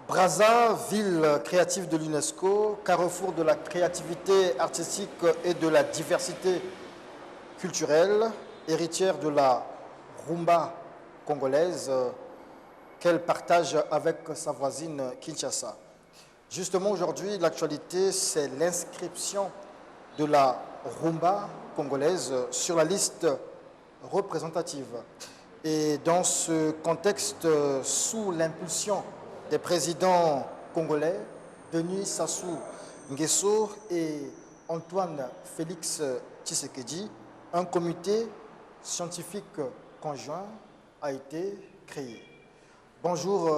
Brazza, ville créative de l'UNESCO, carrefour de la créativité artistique et de la diversité culturelle, héritière de la rumba congolaise qu'elle partage avec sa voisine Kinshasa. Justement, aujourd'hui, l'actualité, c'est l'inscription de la rumba congolaise sur la liste représentative. Et dans ce contexte, sous l'impulsion des présidents congolais, Denis Sassou Nguesso et Antoine Félix Tshisekedi, un comité scientifique conjoint a été créé. Bonjour,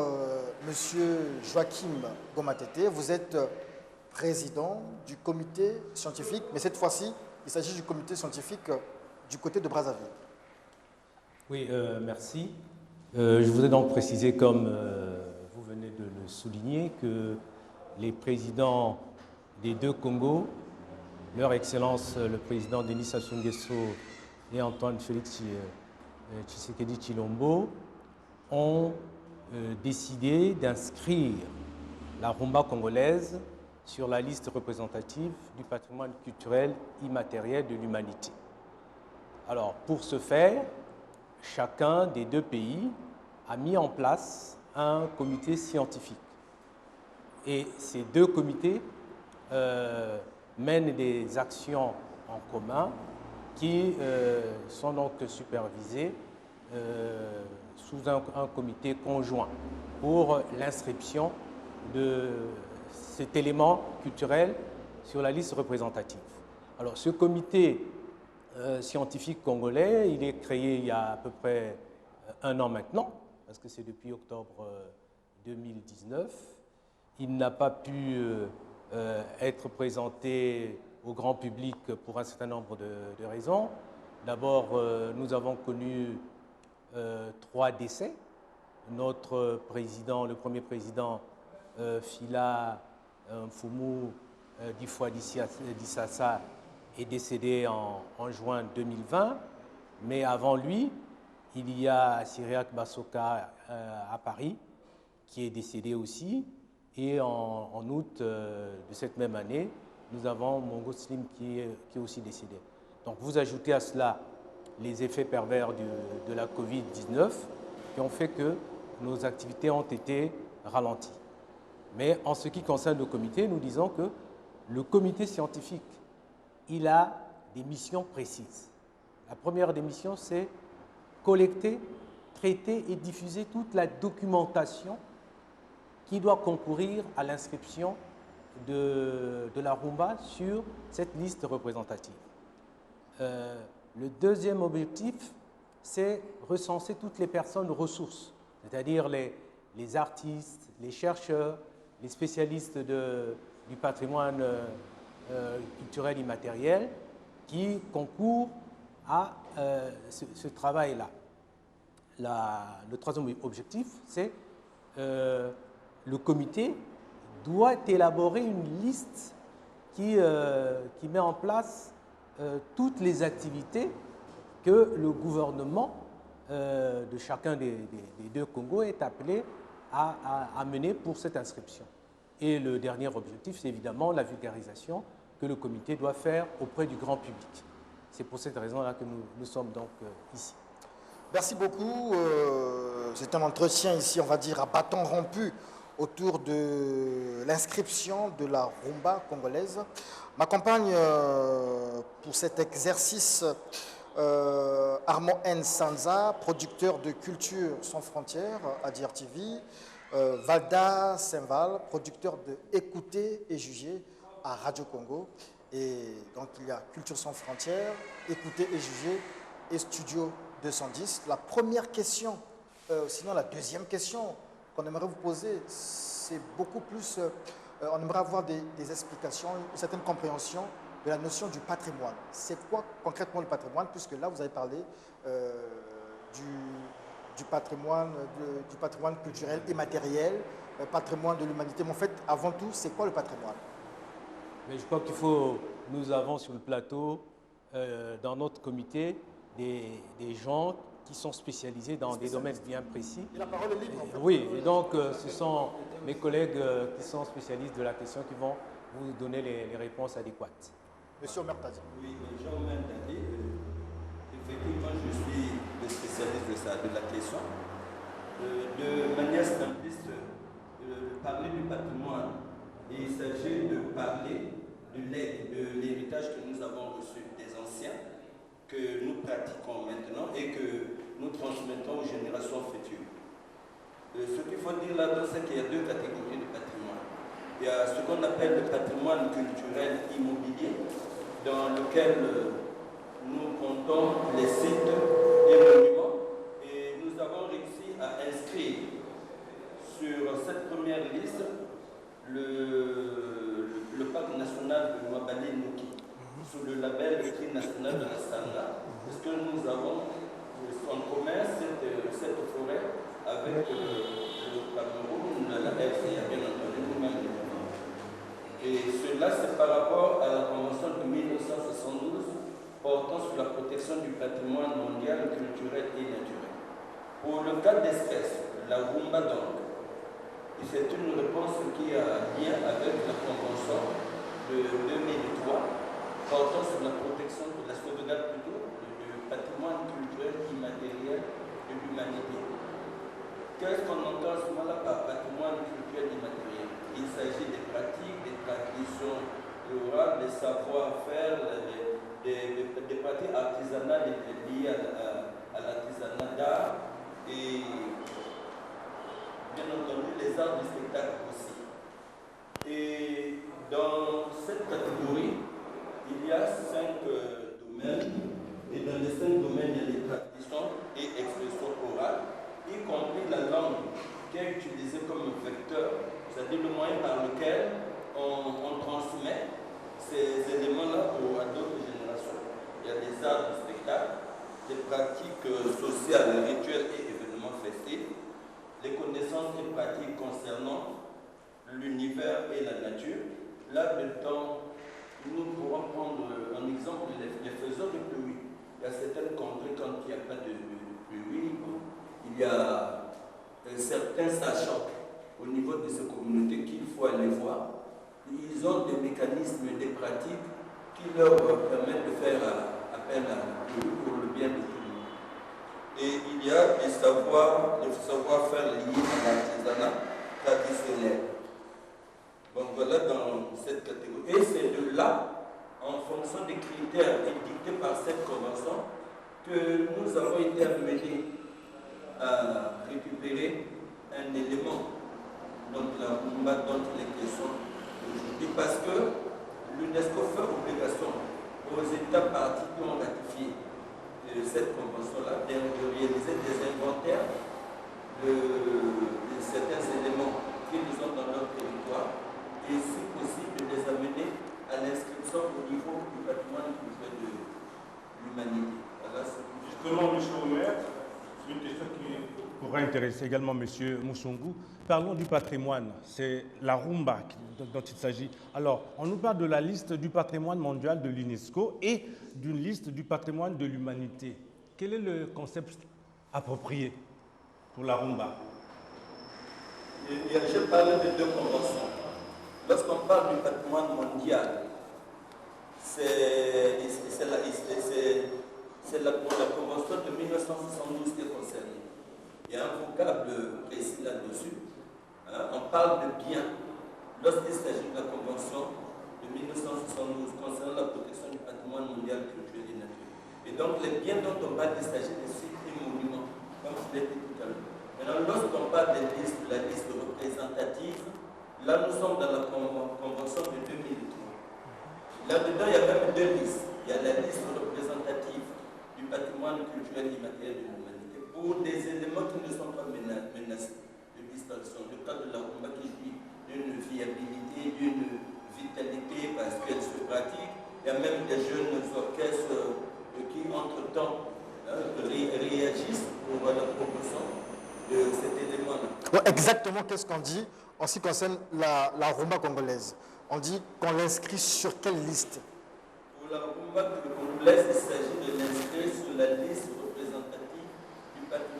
Monsieur Joachim Gomatete, vous êtes président du comité scientifique, mais cette fois-ci, il s'agit du comité scientifique du côté de Brazzaville. Oui, merci. Je voudrais donc préciser, comme vous venez de le souligner, que les présidents des deux Congos, leur Excellence le président Denis Sassou Nguesso et Antoine Félix Tshisekedi Tshilombo, ont décidé d'inscrire la rumba congolaise sur la liste représentative du patrimoine culturel immatériel de l'humanité. Alors, pour ce faire, chacun des deux pays a mis en place un comité scientifique. Et ces deux comités mènent des actions en commun qui sont donc supervisées sous un comité conjoint pour l'inscription de cet élément culturel sur la liste représentative. Alors, ce comité scientifique congolais, il est créé il y a à peu près un an maintenant, parce que c'est depuis octobre 2019. Il n'a pas pu être présenté au grand public pour un certain nombre de raisons. D'abord, nous avons connu 3 décès. Notre président, le premier président, Fila Mfumu Dissassa, est décédé en juin 2020. Mais avant lui, il y a Cyriaque Basoka à Paris, qui est décédé aussi. Et en août de cette même année, nous avons Mongo Slim qui est aussi décédé. Donc vous ajoutez à cela les effets pervers de la Covid-19 qui ont fait que nos activités ont été ralenties. Mais en ce qui concerne le comité, nous disons que le comité scientifique, il a des missions précises. La première des missions, c'est collecter, traiter et diffuser toute la documentation qui doit concourir à l'inscription de la rumba sur cette liste représentative. Le deuxième objectif, c'est recenser toutes les personnes ressources, c'est-à-dire les artistes, les chercheurs, les spécialistes du patrimoine culturel immatériel qui concourent à ce travail-là. Le troisième objectif, c'est le comité doit élaborer une liste qui met en place toutes les activités que le gouvernement de chacun des deux Congos est appelé à mener pour cette inscription. Et le dernier objectif, c'est évidemment la vulgarisation que le comité doit faire auprès du grand public. C'est pour cette raison-là que nous sommes donc ici. Merci beaucoup. C'est un entretien ici, on va dire, à bâton rompu autour de l'inscription de la rumba congolaise. M'accompagne pour cet exercice Armand N. Sanza, producteur de Culture sans frontières à DRTV, Valda Senval, producteur de Écouter et Juger à Radio Congo. Et donc il y a Culture sans frontières, Écouter et Juger et Studio 210. La première question, sinon la deuxième question qu'on aimerait vous poser, c'est beaucoup plus, on aimerait avoir des explications, une certaine compréhension de la notion du patrimoine. C'est quoi concrètement le patrimoine, puisque là vous avez parlé du patrimoine culturel et matériel, patrimoine de l'humanité. Mais en fait, avant tout, c'est quoi le patrimoine? Mais je crois nous avons sur le plateau, dans notre comité, des gens qui sont spécialisés dans des domaines bien précis. Et la parole est libre. En fait. Oui, et donc ce sont mes collègues qui sont spécialistes de la question qui vont vous donner les réponses adéquates. Monsieur Omer Tadi. Oui, Jean-Omer Tadi, effectivement, je suis le spécialiste de la question. De manière simpliste, parler du patrimoine, il s'agit de parler de l'héritage que nous avons reçu des anciens, que nous pratiquons maintenant et que nous transmettons aux générations futures. Ce qu'il faut dire là-dedans, c'est qu'il y a deux catégories de patrimoine. Il y a ce qu'on appelle le patrimoine culturel immobilier, dans lequel nous comptons les sites et monuments, et nous avons réussi à inscrire sur cette première liste le parc national de Ouabali-Nouki, sous le label Tri national de la Sanda, parce que nous avons en commun cette forêt avec le Cameroun, la RCA, bien entendu, nous-mêmes. Et cela, c'est par rapport à la Convention de 1972 portant sur la protection du patrimoine mondial, culturel et naturel. Pour le cas d'espèce, la Rumba donc, c'est une réponse qui a lien avec la Convention de 2003 portant sur la protection de la sauvegarde plutôt du patrimoine culturel immatériel de l'humanité. Qu'est-ce qu'on entend à ce moment-là par patrimoine culturel immatériel? Il s'agit des pratiques, des traditions rurales, des savoir-faire, des pratiques artisanales liées à l'artisanat d'art et bien entendu les arts du spectacle aussi. Et dans cette catégorie, il y a 5 domaines, et dans les 5 domaines, il y a les traditions et expressions orales, y compris la langue qui est utilisée comme vecteur, c'est-à-dire le moyen par lequel on transmet ces éléments-là à d'autres générations. Il y a les arts du spectacle, les pratiques sociales, rituels et événements festifs, les connaissances et pratiques concernant l'univers et la nature. Là-dedans, nous pourrons prendre en exemple les faiseurs de pluie. Il y a certaines contrées, quand il n'y a pas de pluie, il y a certains sachants au niveau de ces communautés qu'il faut aller voir. Ils ont des mécanismes, des pratiques qui leur permettent de faire appel à la pluie pour le bien de tout le monde. Et il y a des savoir-faire liés à l'artisanat traditionnel. Donc voilà dans cette catégorie. Et c'est de là, en fonction des critères édictés par cette convention, que nous avons été amenés à récupérer un élément, donc la Rumba dont il est question aujourd'hui, parce que l'UNESCO fait obligation aux États partis qui ont ratifié cette convention-là de réaliser des inventaires de certains éléments qu'ils ont dans leur territoire et si possible de les amener à l'inscription au niveau du patrimoine culturel de l'humanité. Voilà, justement, M. Omer, c'est une question qui pourra intéresser également M. Moussongou. Parlons du patrimoine, c'est la Rumba dont il s'agit. Alors, on nous parle de la liste du patrimoine mondial de l'UNESCO et d'une liste du patrimoine de l'humanité. Quel est le concept approprié pour la Rumba? Je parle de 2 conventions. Lorsqu'on parle du patrimoine mondial, c'est la convention de 1972 qui est concernée. Il y a un vocable précis là-dessus. On parle de biens. Lorsqu'il s'agit de la convention de 1972 concernant la protection du patrimoine mondial culturel et naturel. Et donc les biens dont on parle, il s'agit des sites et monuments, comme je l'ai dit tout à l'heure. Maintenant, lorsqu'on parle des listes, de la liste représentative, là nous sommes dans la convention de 2003. Là-dedans, il y a même 2 listes. Il y a la liste représentative du patrimoine culturel immatériel de l'humanité pour des éléments qui ne sont pas menacés de distinction. Le cas de la Rumba qui jouit d'une viabilité, d'une vitalité parce qu'elle se pratique. Il y a même des jeunes orchestres qui, entre-temps, réagissent pour la promotion de cet élément-là. Bon, exactement, qu'est-ce qu'on dit en ce qui concerne la rumba congolaise? On dit qu'on l'inscrit sur quelle liste? Pour la rumba congolaise, il s'agit de l'inscrire sur la liste représentative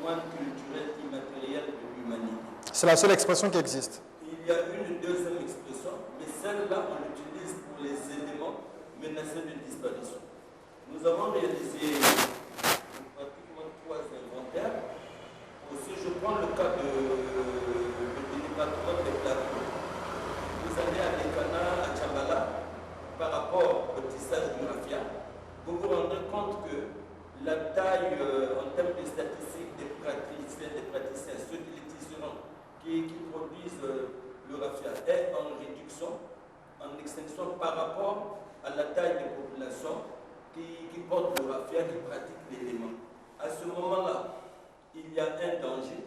patrimoine culturel immatériel de l'humanité. C'est la seule expression qui existe. Il y a une deuxième expression, mais celle-là, on l'utilise pour les éléments menacés de disparition. Nous avons réalisé pratiquement 3 inventaires. Aussi, je prends le cas du département des Plateaux. Vous allez à Lekana, à Tchambala, par rapport au tissage du raffia, vous vous rendrez compte que la taille en termes de statistiques des praticiens, ceux qui les tisseront, qui produisent le raffia, est en réduction, en extinction par rapport à la taille des populations qui portent le raffia, qui pratiquent l'élément. À ce moment-là, il y a un danger,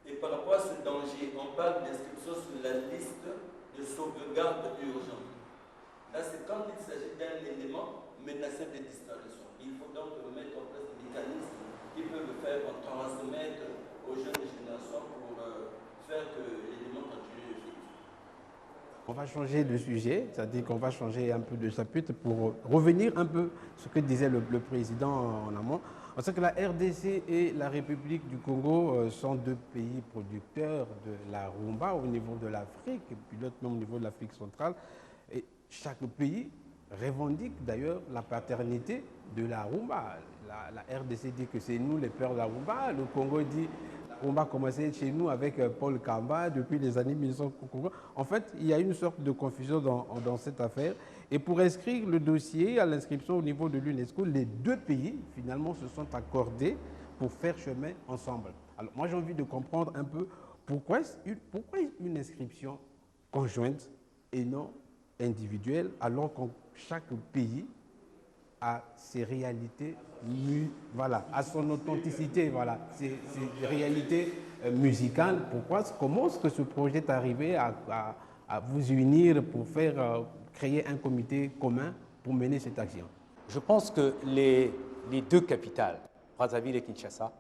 et par rapport à ce danger, on parle d'inscription sur la liste de sauvegarde urgente. Là, c'est quand il s'agit d'un élément menacé de disparition. Il faut donc mettre en place des mécanismes qui peuvent faire transmettre aux jeunes générations pour faire que l'élément continue de vivre. On va changer de sujet, c'est-à-dire qu'on va changer un peu de chapitre pour revenir un peu sur ce que disait le président en amont. On sait que la RDC et la République du Congo sont 2 pays producteurs de la rumba au niveau de l'Afrique et puis l'autre même au niveau de l'Afrique centrale. Et chaque pays revendique d'ailleurs la paternité de la rumba. La RDC dit que c'est nous les pères de la rumba, le Congo dit la rumba a commencé chez nous avec Paul Kamba depuis les années 1950. En fait, il y a une sorte de confusion dans cette affaire. Et pour inscrire le dossier à l'inscription au niveau de l'UNESCO, les 2 pays finalement se sont accordés pour faire chemin ensemble. Alors moi j'ai envie de comprendre un peu pourquoi une inscription conjointe et non individuelle alors que chaque pays a ses réalités, voilà, a son authenticité, voilà, ses réalités musicales. Comment est-ce que ce projet est arrivé à vous unir pour créer un comité commun pour mener cette action? Je pense que les 2 capitales, Brazzaville et Kinshasa,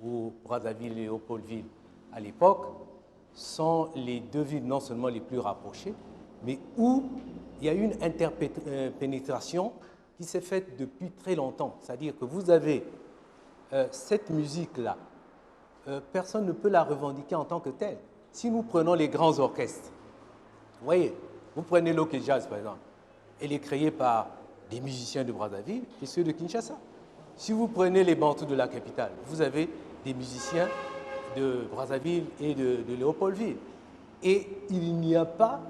ou Brazzaville et Léopoldville à l'époque, sont les 2 villes non seulement les plus rapprochées, mais où il y a une interpénétration qui s'est faite depuis très longtemps. C'est-à-dire que vous avez cette musique-là, personne ne peut la revendiquer en tant que telle. Si nous prenons les grands orchestres, vous voyez, vous prenez l'Ok Jazz par exemple, elle est créée par des musiciens de Brazzaville et ceux de Kinshasa. Si vous prenez les bantous de la capitale, vous avez des musiciens de Brazzaville et de Léopoldville. Et il n'y a pas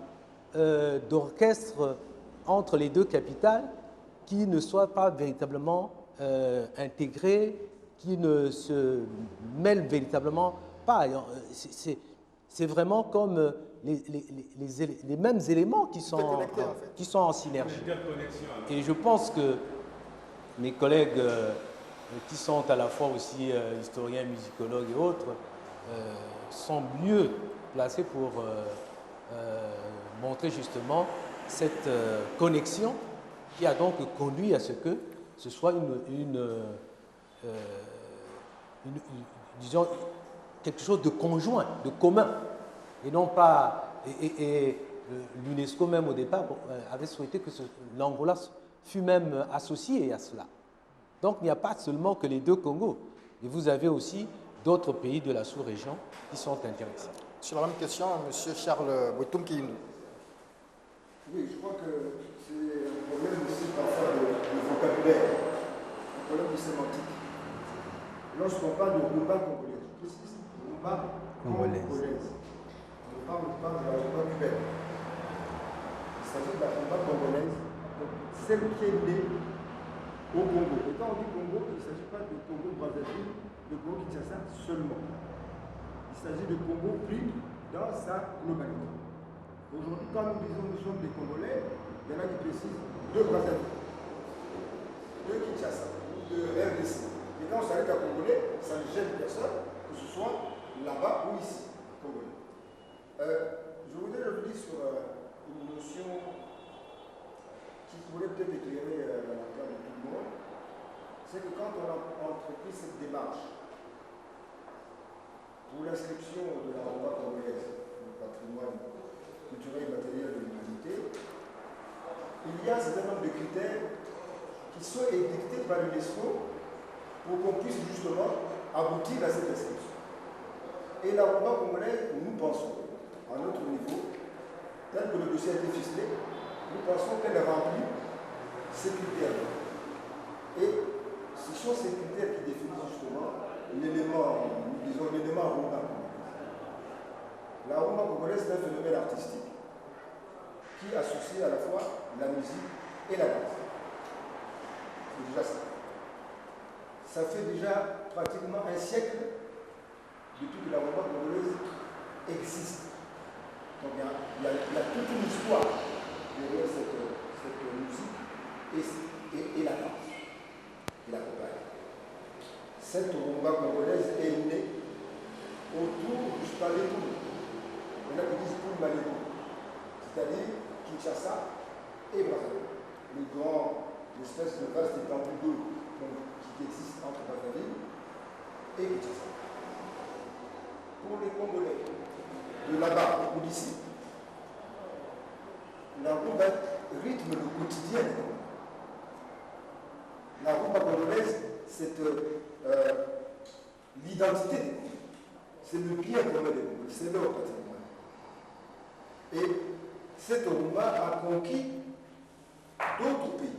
d'orchestre entre les 2 capitales qui ne soit pas véritablement intégré, qui ne se mêle véritablement pas. C'est vraiment comme les mêmes éléments qui sont en synergie. Et je pense que mes collègues qui sont à la fois aussi historiens, musicologues et autres, sont mieux placés pour montrer justement cette connexion qui a donc conduit à ce que ce soit disons, quelque chose de conjoint, de commun, et non pas... Et l'UNESCO même au départ avait souhaité que l'Angola fût même associé à cela. Donc il n'y a pas seulement que les 2 Congos, et vous avez aussi d'autres pays de la sous-région qui sont intéressés. Sur la même question, M. Charles Boutoum Kiyindou. Oui, je crois que c'est un problème aussi parfois de vocabulaire, un problème de sémantique. Lorsqu'on parle de rumba congolaise, je précise, rumba congolaise. On ne parle pas de la rumba cubaine. Il s'agit de la rumba congolaise, donc celle qui est née au Congo. Et quand on dit Congo, il ne s'agit pas de Congo-Brazzaville, de Congo-Kinshasa seulement. Il s'agit de Congo pris dans sa globalité. Aujourd'hui, quand nous disons nous sommes des Congolais, il y en a qui précisent de Brazzaville, de Kinshasa, de RDC. Et quand on s'arrête à Congolais, ça ne gêne personne, que ce soit là-bas ou ici, Congolais. Je voudrais revenir sur une notion qui pourrait peut-être éclairer la lanterne de tout le monde. C'est que quand on a entrepris cette démarche pour l'inscription de la rumba congolaise, le patrimoine culturel et matériel de l'humanité, il y a un certain nombre de critères qui sont édictés par l'UNESCO pour qu'on puisse justement aboutir à cette inscription. Et la rumba congolaise, nous pensons, à notre niveau, tel que le dossier a été ficelé, nous pensons qu'elle remplit ces critères. Et ce sont ces critères qui définissent justement l'élément, nous disons l'élément rumba congolaise. La rumba congolaise est un phénomène artistique qui associe à la fois la musique et la danse. C'est déjà ça. Ça fait déjà pratiquement un siècle depuis que la rumba congolaise existe. Donc il y a toute une histoire derrière cette musique et la danse et la compagnie. Cette rumba congolaise est née autour du Spalétou. Il y en a qui disent pour Malétou, c'est-à-dire Kinshasa et Brazzaville. L'espèce de vaste étendue d'eau qui existe entre Brazzaville et Kinshasa. Pour les Congolais, de là-bas ou d'ici, la rumba rythme le quotidien des Congolais. La rumba congolaise, c'est l'identité des Congolais. C'est le bien commun des Congolais, c'est leur patrimoine. Et cette rumba a conquis d'autres pays.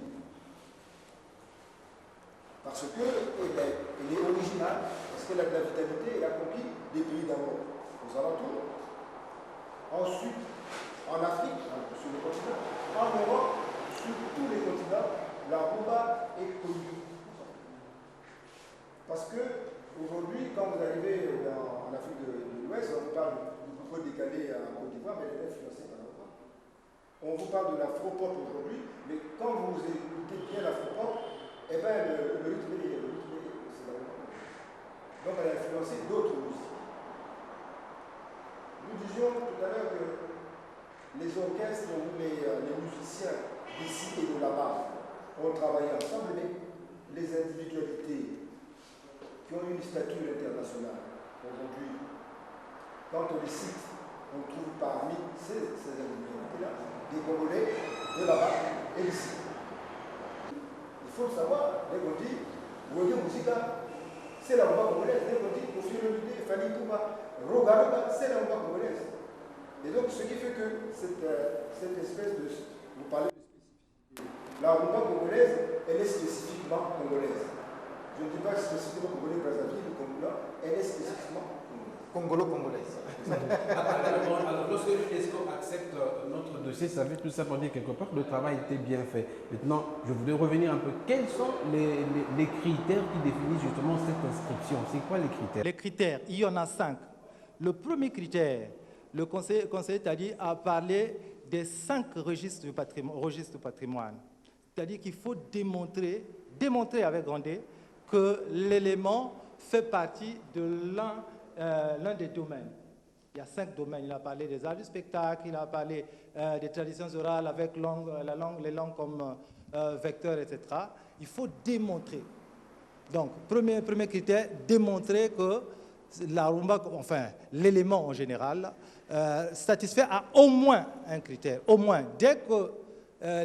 Parce qu'elle est originale, parce qu'elle a de la vitalité, elle a conquis des pays d'abord aux alentours, ensuite en Afrique, sur le continent, en Europe, sur tous les continents, la rumba est connue. Parce que aujourd'hui, quand vous arrivez en Afrique de l'Ouest, on vous parle du groupe décalé en Côte d'Ivoire, mais elle est influencée par la rumba. On vous parle de l'afro-pop aujourd'hui, mais quand vous écoutez bien l'afro-pop, eh bien, le rythme, c'est la rumba. Donc, elle a influencé d'autres musiques. Nous disions tout à l'heure que les orchestres ou les musiciens d'ici et de là-bas ont travaillé ensemble, mais les individualités qui ont une stature internationale aujourd'hui, quand on les cite, on trouve parmi ces individualités-là des Congolais de là-bas et d'ici. Il faut le savoir, dès qu'on dit Wodi Musica, c'est la rumba congolaise. Dès qu'on dit Kofi Olomide, Fali Pouba, Roga, c'est la rumba congolaise. Et donc, ce qui fait que cette espèce de. Vous parlez de spécificité. La rumba congolaise, elle est spécifiquement congolaise. Je ne dis pas spécifiquement congolais, Brazzaville ou Congo, elle est spécifiquement Congolo-congolaise. Alors, lorsque l'UNESCO accepte notre dossier, ça veut tout simplement dire quelque part que le travail était bien fait. Maintenant, je voudrais revenir un peu. Quels sont les critères qui définissent justement cette inscription? C'est quoi les critères? Les critères, il y en a 5. Le premier critère, le conseiller Tadi a parlé des 5 registres du patrimoine. C'est-à-dire qu'il faut démontrer avec grandeur que l'élément fait partie de l'un des domaines. Il y a 5 domaines. Il a parlé des arts du spectacle, il a parlé des traditions orales avec les langues comme vecteurs, etc. Il faut démontrer. Donc, premier critère, démontrer que la rumba, enfin, l'élément en général, satisfait à au moins un critère. Au moins, dès que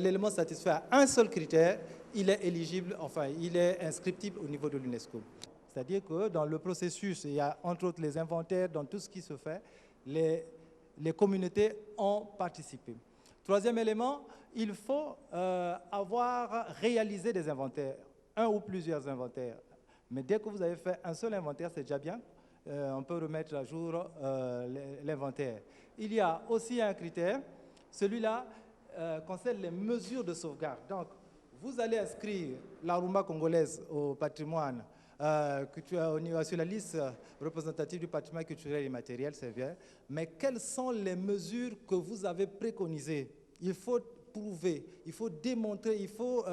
l'élément satisfait à un seul critère, il est éligible, enfin, il est inscriptible au niveau de l'UNESCO. C'est-à-dire que dans le processus, il y a entre autres les inventaires, dans tout ce qui se fait, les communautés ont participé. Troisième élément, il faut avoir réalisé des inventaires, un ou plusieurs inventaires. Mais dès que vous avez fait un seul inventaire, c'est déjà bien. On peut remettre à jour l'inventaire. Il y a aussi un critère, celui-là concerne les mesures de sauvegarde. Donc, vous allez inscrire la rumba congolaise au patrimoine sur la liste représentative du patrimoine culturel et immatériel, c'est bien. Mais quelles sont les mesures que vous avez préconisées? Il faut prouver, il faut démontrer, il faut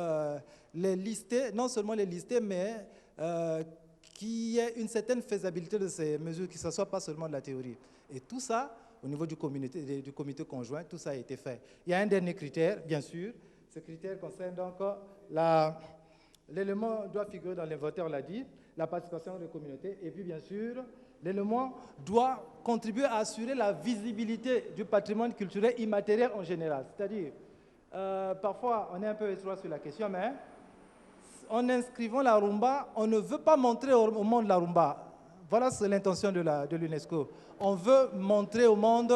les lister, non seulement les lister, mais qu'il y ait une certaine faisabilité de ces mesures, que ce ne soit pas seulement de la théorie. Et tout ça, au niveau du comité conjoint, tout ça a été fait. Il y a un dernier critère, bien sûr. Ce critère concerne donc l'élément doit figurer dans l'inventaire, on l'a dit, la participation des communautés, et puis bien sûr, l'élément doit contribuer à assurer la visibilité du patrimoine culturel immatériel en général. C'est-à-dire, parfois, on est un peu étroit sur la question, mais en inscrivant la rumba, on ne veut pas montrer au monde la rumba. Voilà l'intention de l'UNESCO. On veut montrer au monde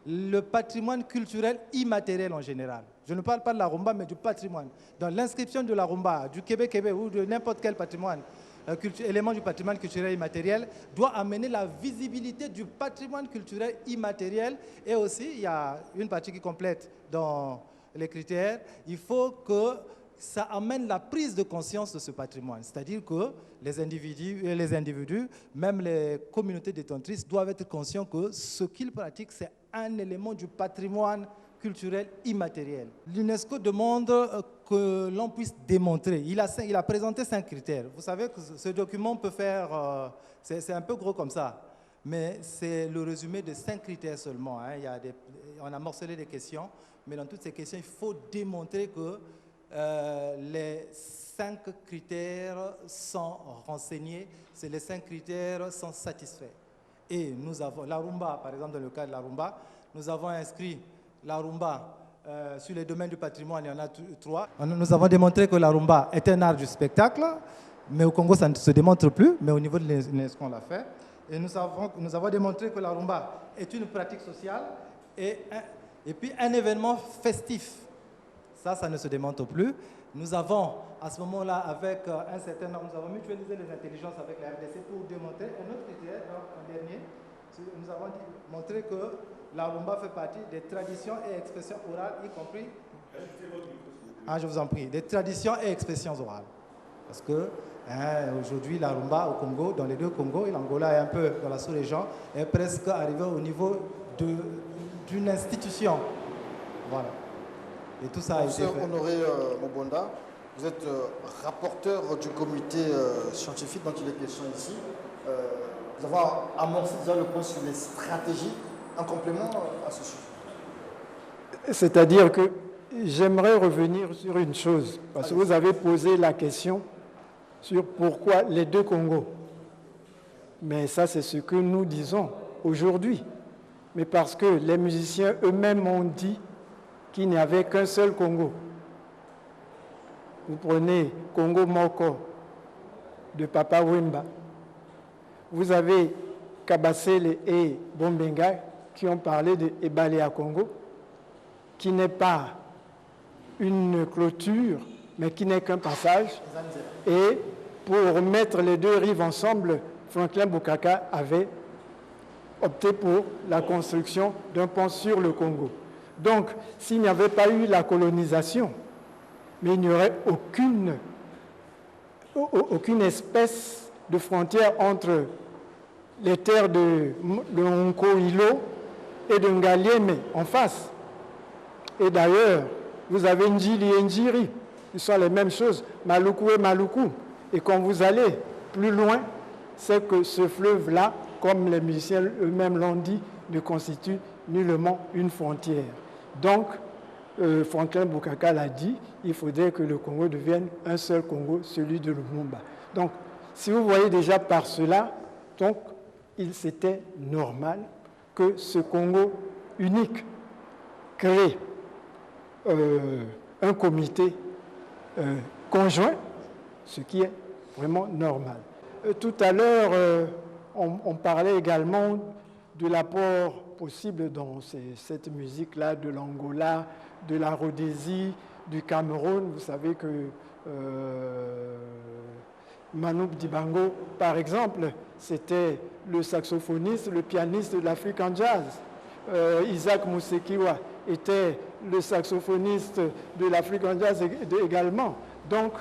le patrimoine culturel immatériel en général. Je ne parle pas de la rumba, mais du patrimoine. Dans l'inscription de la rumba, du Québec ou de n'importe quel patrimoine, élément du patrimoine culturel immatériel, doit amener la visibilité du patrimoine culturel immatériel. Et aussi, il y a une partie qui complète dans les critères, il faut que ça amène la prise de conscience de ce patrimoine. C'est-à-dire que les individus, même les communautés détentrices, doivent être conscients que ce qu'ils pratiquent, c'est un élément du patrimoine culturel immatériel. L'UNESCO demande que l'on puisse démontrer. Il a présenté 5 critères. Vous savez que ce document peut faire... c'est un peu gros comme ça, mais c'est le résumé de 5 critères seulement. Hein. On a morcelé des questions, mais dans toutes ces questions, il faut démontrer que les 5 critères sont renseignés, c'est les 5 critères sont satisfaits. Et nous avons la rumba, par exemple, dans le cas de la rumba, nous avons inscrit la rumba sur les domaines du patrimoine, il y en a 3. Nous avons démontré que la rumba est un art du spectacle, mais au Congo, ça ne se démontre plus, mais au niveau de l'UNESCO, on l'a fait. Et nous avons démontré que la rumba est une pratique sociale et puis un événement festif. Ça ne se démontre plus. Nous avons, à ce moment-là, avec un certain nombre, nous avons mutualisé les intelligences avec la RDC pour démontrer un autre critère, donc un dernier. Nous avons montré que la rumba fait partie des traditions et expressions orales, y compris... je vous en prie. Des traditions et expressions orales. Parce que aujourd'hui, la rumba au Congo, dans les 2 Congos, et l'Angola est un peu dans la sous-région, est presque arrivée au niveau d'une institution. Voilà. Et tout ça a été fait. Honoré Mobonda, vous êtes rapporteur du comité scientifique dont il est question ici. Nous avons amorcé déjà le point sur les stratégies en complément à ce sujet. C'est-à-dire que j'aimerais revenir sur une chose, parce que vous avez posé la question sur pourquoi les 2 Congos. Mais ça, c'est ce que nous disons aujourd'hui. Mais parce que les musiciens eux-mêmes ont dit qu'il n'y avait qu'un seul Congo. Vous prenez Congo Moko de Papa Wemba. Vous avez Kabasele et Bombenga qui ont parlé de Ebalea Congo, qui n'est pas une clôture, mais qui n'est qu'un passage. Et pour mettre les 2 rives ensemble, Franklin Bukaka avait opté pour la construction d'un pont sur le Congo. Donc, s'il n'y avait pas eu la colonisation, mais il n'y aurait aucune espèce de frontière entre les terres de Nko-Ilo et de Ngalieme en face. Et d'ailleurs, vous avez Njili et Njiri, ils sont les mêmes choses, Maluku et Maluku. Et quand vous allez plus loin, c'est que ce fleuve-là, comme les musiciens eux-mêmes l'ont dit, ne constitue nullement une frontière. Donc, Franklin Bukaka l'a dit, il faudrait que le Congo devienne un seul Congo, celui de Lumumba. Donc, si vous voyez déjà par cela, donc, c'était normal que ce Congo unique crée un comité conjoint, ce qui est vraiment normal. Tout à l'heure, on parlait également de l'apport possible dans cette musique-là de l'Angola, de la Rhodésie, du Cameroun. Vous savez que Manouk Dibango, par exemple, c'était le saxophoniste, le pianiste de l'African Jazz. Isaac Musekiwa était le saxophoniste de l'African Jazz également. Donc,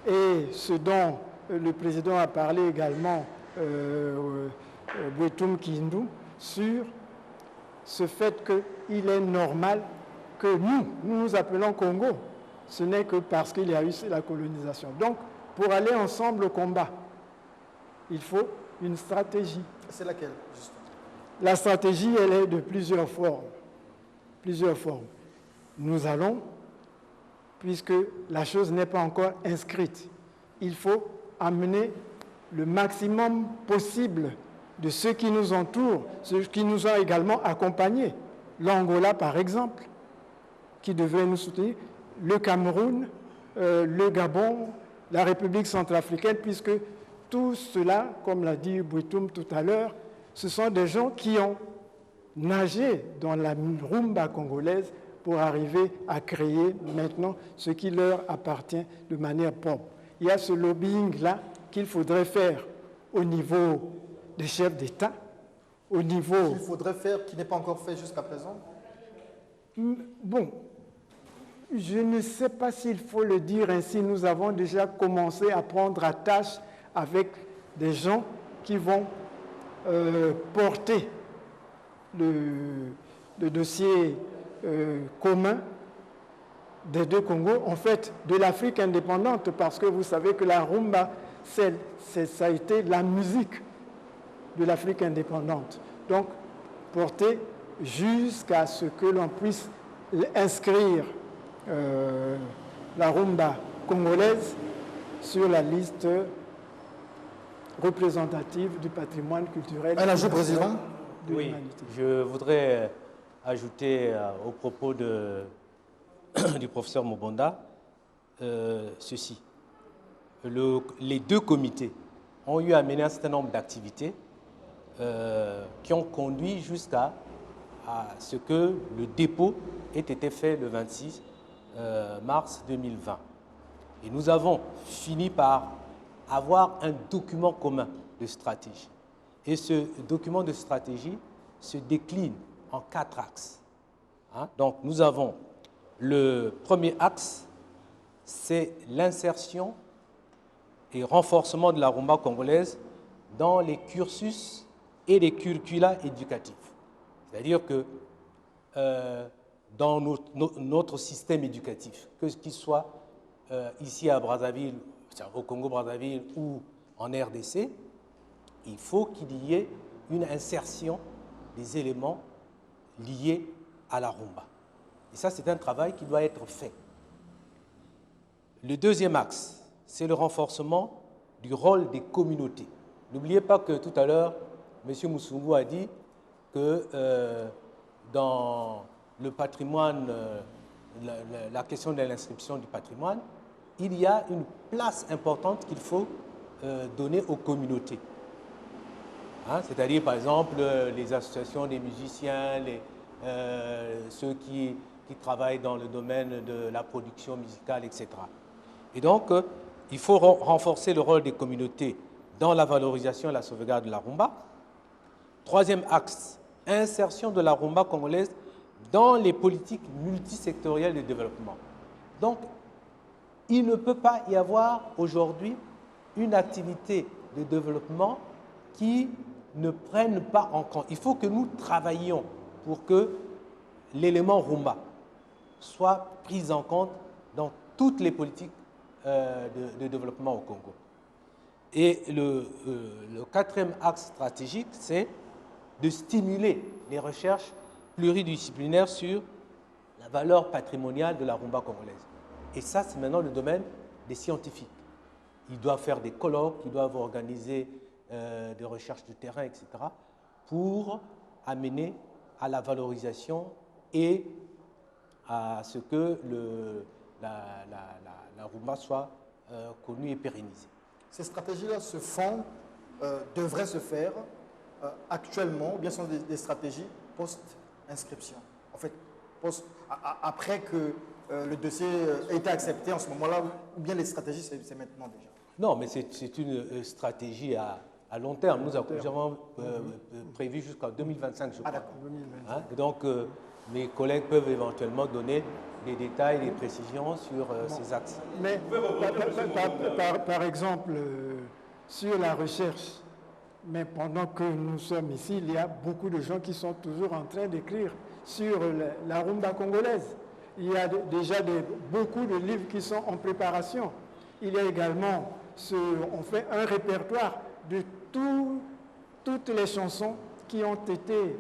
et ce dont le président a parlé également, Bouetoum Kindou, sur ce fait qu'il est normal que nous appelons Congo. Ce n'est que parce qu'il y a eu la colonisation. Donc, pour aller ensemble au combat, il faut une stratégie. C'est laquelle, justement? La stratégie, elle est de plusieurs formes. Plusieurs formes. Nous allons, puisque la chose n'est pas encore inscrite, il faut amener le maximum possible de ceux qui nous entourent, ceux qui nous ont également accompagnés. L'Angola, par exemple, qui devait nous soutenir, le Cameroun, le Gabon, la République centrafricaine, puisque tout cela, comme l'a dit Bouitoum tout à l'heure, ce sont des gens qui ont nagé dans la rumba congolaise pour arriver à créer maintenant ce qui leur appartient de manière propre. Il y a ce lobbying-là qu'il faudrait faire au niveau des chefs d'État, au niveau... Qu'il faudrait faire, qui n'est pas encore fait jusqu'à présent? Bon, je ne sais pas s'il faut le dire ainsi. Nous avons déjà commencé à prendre à tâche avec des gens qui vont porter le dossier commun des deux Congos, en fait, de l'Afrique indépendante, parce que vous savez que la rumba, ça a été la musique de l'Afrique indépendante. Donc, porter jusqu'à ce que l'on puisse inscrire la rumba congolaise sur la liste représentative du patrimoine culturel. Un ajout, Président? Oui, je voudrais ajouter au propos du professeur Mobonda ceci. Les deux comités ont eu à mener un certain nombre d'activités qui ont conduit jusqu'à ce que le dépôt ait été fait le 26 mars 2020. Et nous avons fini par avoir un document commun de stratégie. Et ce document de stratégie se décline en 4 axes. Donc nous avons le premier axe, c'est l'insertion et renforcement de la rumba congolaise dans les cursus et les curricula éducatifs. C'est-à-dire que dans notre système éducatif, que ce qu'il soit ici à Brazzaville, au Congo-Brazzaville ou en RDC, il faut qu'il y ait une insertion des éléments liés à la rumba. Et ça, c'est un travail qui doit être fait. Le deuxième axe, c'est le renforcement du rôle des communautés. N'oubliez pas que tout à l'heure, M. Moussoungou a dit que dans le patrimoine, la question de l'inscription du patrimoine, il y a une place importante qu'il faut donner aux communautés. C'est-à-dire, par exemple, les associations des musiciens, ceux qui travaillent dans le domaine de la production musicale, etc. Et donc, il faut renforcer le rôle des communautés dans la valorisation et la sauvegarde de la rumba. Troisième axe, insertion de la rumba congolaise dans les politiques multisectorielles de développement. Donc, il ne peut pas y avoir aujourd'hui une activité de développement qui ne prenne pas en compte. Il faut que nous travaillions pour que l'élément rumba soit pris en compte dans toutes les politiques de développement au Congo. Et le quatrième axe stratégique, c'est de stimuler les recherches pluridisciplinaires sur la valeur patrimoniale de la rumba congolaise. Et ça, c'est maintenant le domaine des scientifiques. Ils doivent faire des colloques, ils doivent organiser des recherches de terrain, etc., pour amener à la valorisation et à ce que la rumba soit connue et pérennisée. Ces stratégies-là se font, devraient se faire actuellement, ou bien sont des stratégies post-inscription. En fait, après que le dossier a été accepté en ce moment-là, ou bien les stratégies, c'est maintenant déjà? Non, mais c'est une stratégie à long terme. Nous avons prévu jusqu'en 2025, je crois. D'accord, 2025. Donc, mes collègues peuvent éventuellement donner des détails, des précisions sur ces axes. Mais, par exemple, sur la recherche, mais pendant que nous sommes ici, il y a beaucoup de gens qui sont toujours en train d'écrire sur la rumba congolaise. Il y a déjà beaucoup de livres qui sont en préparation. Il y a également, on fait un répertoire de toutes les chansons qui ont été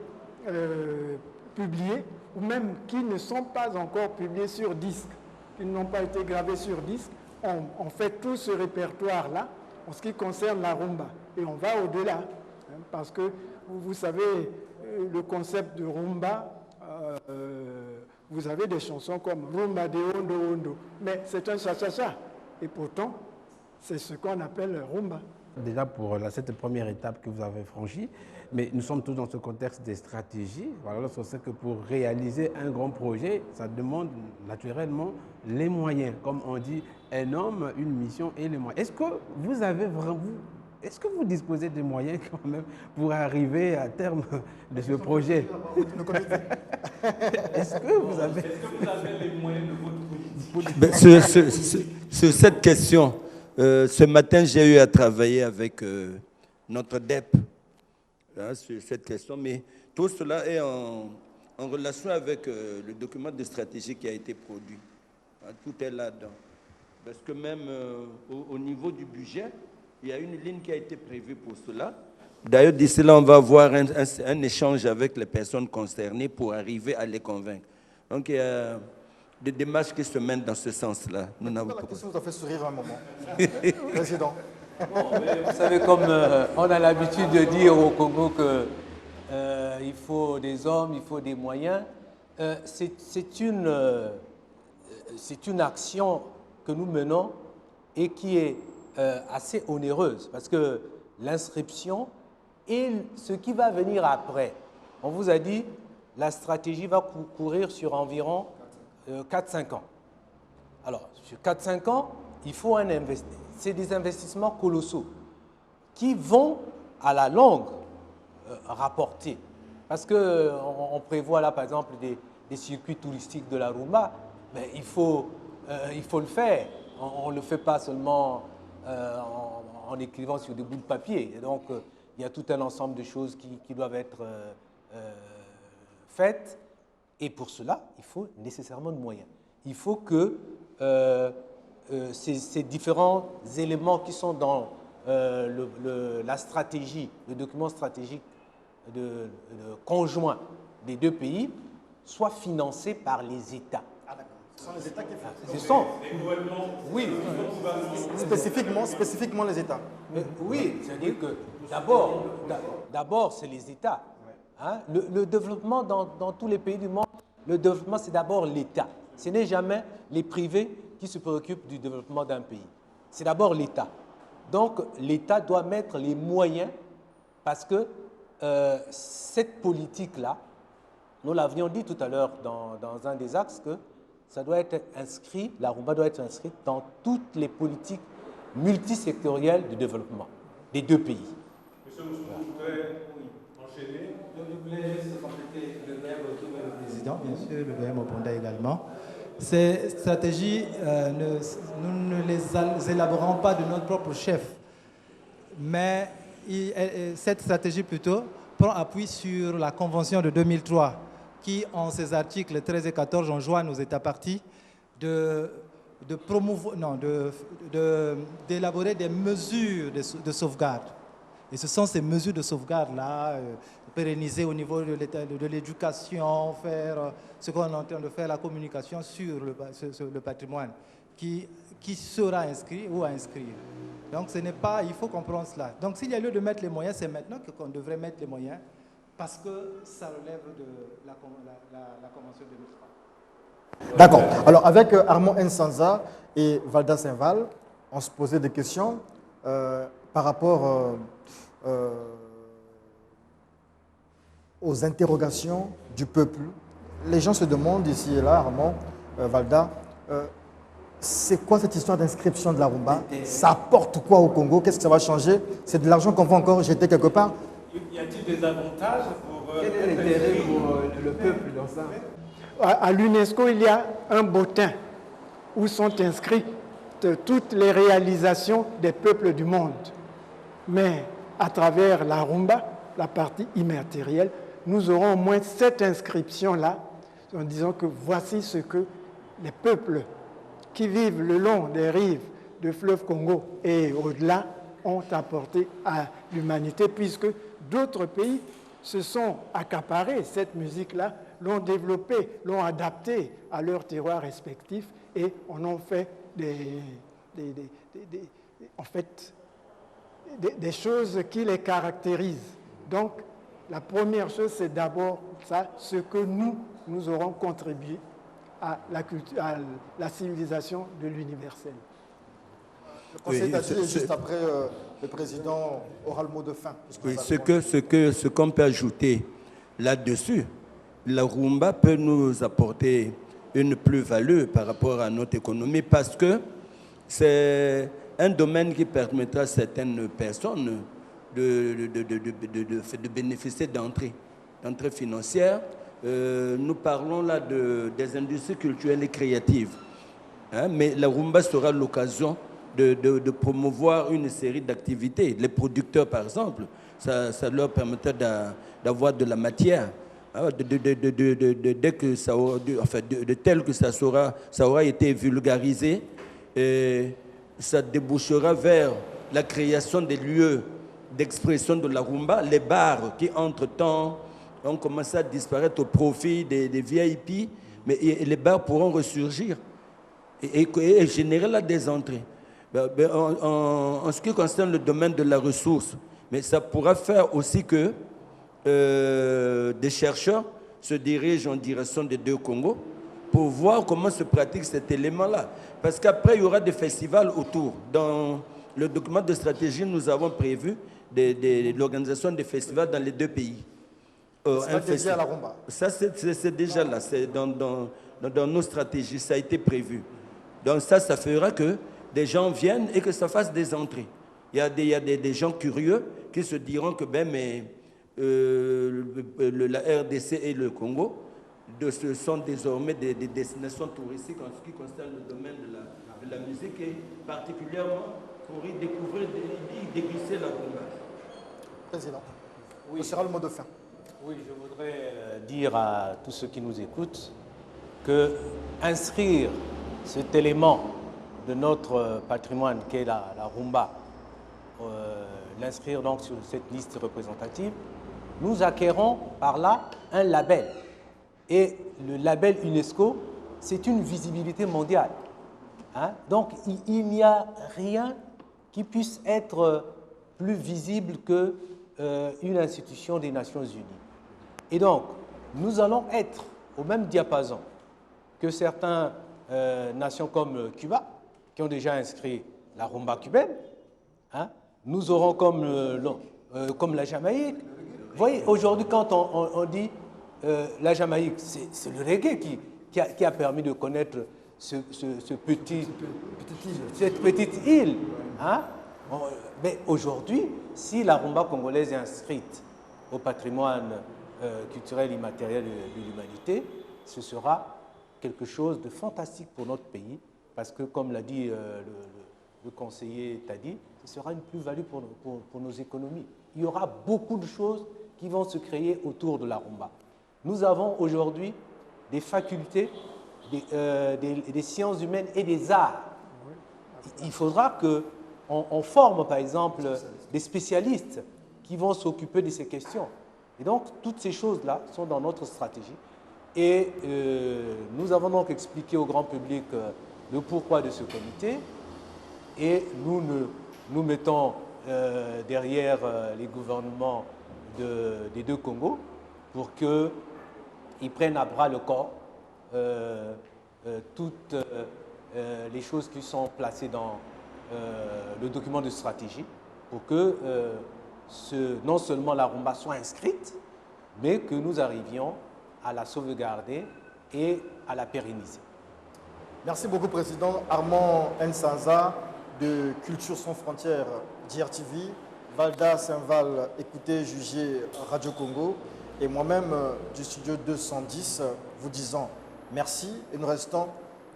publiées, ou même qui ne sont pas encore publiées sur disque, qui n'ont pas été gravées sur disque. On fait tout ce répertoire-là en ce qui concerne la rumba. Et on va au-delà, parce que vous savez, le concept de rumba, vous avez des chansons comme Rumba de Ondo Ondo, mais c'est un cha-cha-cha. Et pourtant, c'est ce qu'on appelle rumba. déjà pour cette première étape que vous avez franchie, mais nous sommes tous dans ce contexte des stratégies. Voilà, on sait que pour réaliser un grand projet, ça demande naturellement les moyens. Comme on dit, un homme, une mission et les moyens. Est-ce que vous avez vraiment... Est-ce que vous disposez des moyens quand même pour arriver à terme de ce projet? Est-ce que vous avez les moyens de votre politique? Sur cette question, ce matin, j'ai eu à travailler avec notre DEP sur cette question, mais tout cela est en relation avec le document de stratégie qui a été produit. Tout est là-dedans. Parce que même au niveau du budget, il y a une ligne qui a été prévue pour cela. D'ailleurs, d'ici là, on va avoir un échange avec les personnes concernées pour arriver à les convaincre. Donc, il y a des démarches qui se mènent dans ce sens-là. La question vous a fait sourire un moment. Président. Bon, vous savez, comme on a l'habitude de dire au Congo qu'il faut des hommes, il faut des moyens, c'est une action que nous menons et qui est assez onéreuse parce que l'inscription et ce qui va venir après, on vous a dit la stratégie va courir sur environ 4-5 ans. Alors, sur 4-5 ans, il faut c'est des investissements colossaux qui vont à la longue rapporter. Parce qu'on prévoit là, par exemple, des circuits touristiques de la Rumba, mais il faut le faire. On ne le fait pas seulement en écrivant sur des bouts de papier. Et donc, il y a tout un ensemble de choses qui doivent être faites. Et pour cela, il faut nécessairement de moyens. Il faut que ces différents éléments qui sont dans la stratégie, le document stratégique conjoint des deux pays, soient financés par les États. Ce sont les États qui font. Ce sont. Oui. Spécifiquement les États. Oui, c'est-à-dire que d'abord, c'est les États. Hein? Le développement dans tous les pays du monde, le développement, c'est d'abord l'État. Ce n'est jamais les privés qui se préoccupent du développement d'un pays. C'est d'abord l'État. Donc, l'État doit mettre les moyens parce que cette politique-là, nous l'avions dit tout à l'heure dans un des axes que ça doit être inscrit, la Rumba doit être inscrite dans toutes les politiques multisectorielles de développement des deux pays. Monsieur Moussou, vous voudrez enchaîner? Je voulais juste compléter le verbe du président, bien sûr, le verbe Oponda également. Ces stratégies, nous ne les élaborons pas de notre propre chef, mais cette stratégie plutôt prend appui sur la Convention de 2003 qui, en ses articles 13 et 14, enjoignent aux États parties d'élaborer des mesures de sauvegarde. Et ce sont ces mesures de sauvegarde-là, pérenniser au niveau de l'éducation, faire ce qu'on est en train de faire, la communication sur le patrimoine, qui sera inscrit ou à inscrire. Donc ce n'est pas, il faut comprendre cela. Donc s'il y a lieu de mettre les moyens, c'est maintenant qu'on devrait mettre les moyens, parce que ça relève de la Convention de 2003. D'accord. Alors avec Armand Nsanza et Valda Saint-Val, on se posait des questions par rapport aux interrogations du peuple. Les gens se demandent ici et là, Armand, Valda, c'est quoi cette histoire d'inscription de la Rumba? Ça apporte quoi au Congo? Qu'est-ce que ça va changer? C'est de l'argent qu'on va encore jeter quelque part? Y a-t-il des avantages pour... Quel est l'intérêt pour le peuple dans ça? À l'UNESCO, il y a un bottin où sont inscrites toutes les réalisations des peuples du monde. Mais à travers la Rumba, la partie immatérielle, nous aurons au moins cette inscription-là en disant que voici ce que les peuples qui vivent le long des rives du fleuve Congo et au-delà ont apporté à l'humanité, puisque d'autres pays se sont accaparés cette musique-là, l'ont développée, l'ont adaptée à leurs terroirs respectifs et en ont fait des choses qui les caractérisent. Donc, la première chose, c'est d'abord ça, ce que nous aurons contribué à la civilisation de l'universel. Le conseiller t'a dit, et juste après, le président aura le mot de fin. Oui, ce qu'on peut ajouter là-dessus, la rumba peut nous apporter une plus-value par rapport à notre économie parce que c'est un domaine qui permettra à certaines personnes de bénéficier d'entrées financières. Nous parlons là des industries culturelles et créatives. Hein, mais la rumba sera l'occasion de promouvoir une série d'activités. Les producteurs, par exemple, ça leur permettra d'avoir de la matière. Dès que ça aura, de tel que ça aura été vulgarisé, et ça débouchera vers la création des lieux d'expression de la rumba, les bars qui, entre-temps, ont commencé à disparaître au profit des VIP, mais les bars pourront ressurgir et générer là des entrées. En ce qui concerne le domaine de la ressource, mais ça pourra faire aussi que des chercheurs se dirigent en direction des deux Congos pour voir comment se pratique cet élément-là. Parce qu'après, il y aura des festivals autour. Dans le document de stratégie, nous avons prévu l'organisation des festivals dans les deux pays. C'est dédié à la rumba. Ça, c'est déjà là. C'est dans nos stratégies, ça a été prévu. Donc ça fera que des gens viennent et que ça fasse des entrées. Il y a des gens curieux qui se diront que la RDC et le Congo ce sont désormais des destinations touristiques en ce qui concerne le domaine de la musique et particulièrement pour y découvrir, y déguster la rumba. Président, oui. Ce sera le mot de fin. Oui, je voudrais dire à tous ceux qui nous écoutent que inscrire cet élément de notre patrimoine qu'est la rumba, l'inscrire donc sur cette liste représentative, nous acquérons par là un label. Et le label UNESCO, c'est une visibilité mondiale. Hein? Donc, il n'y a rien qui puisse être plus visible qu'une institution des Nations Unies. Et donc, nous allons être au même diapason que certaines nations comme Cuba, qui ont déjà inscrit la rumba cubaine. Hein? Nous aurons comme la Jamaïque. Vous voyez, aujourd'hui, quand on dit la Jamaïque, c'est le reggae qui a permis de connaître cette petite île. Hein? Mais aujourd'hui, si la rumba congolaise est inscrite au patrimoine culturel immatériel de l'humanité, ce sera quelque chose de fantastique pour notre pays, parce que, comme l'a dit le conseiller Tadi, ce sera une plus-value pour nos économies. Il y aura beaucoup de choses qui vont se créer autour de la rumba. Nous avons aujourd'hui des facultés, des sciences humaines et des arts. Il faudra qu'on forme, par exemple, des spécialistes qui vont s'occuper de ces questions. Et donc, toutes ces choses-là sont dans notre stratégie. Et nous avons donc expliqué au grand public le pourquoi de ce comité. Et nous mettons derrière les gouvernements des deux Congos pour qu'ils prennent à bras le corps toutes les choses qui sont placées dans le document de stratégie pour que non seulement la rumba soit inscrite, mais que nous arrivions à la sauvegarder et à la pérenniser. Merci beaucoup, Président. Armand Nsanza de Culture Sans Frontières d'IRTV, Valda Saint-Val, écoutez, jugez Radio Congo, et moi-même du studio 210, vous disons merci et nous restons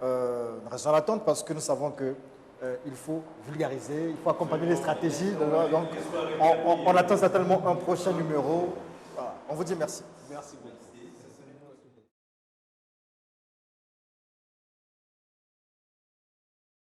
à l'attente parce que nous savons qu'il faut vulgariser, il faut accompagner les stratégies. Donc, on attend certainement un prochain numéro. Voilà. On vous dit merci. Merci beaucoup.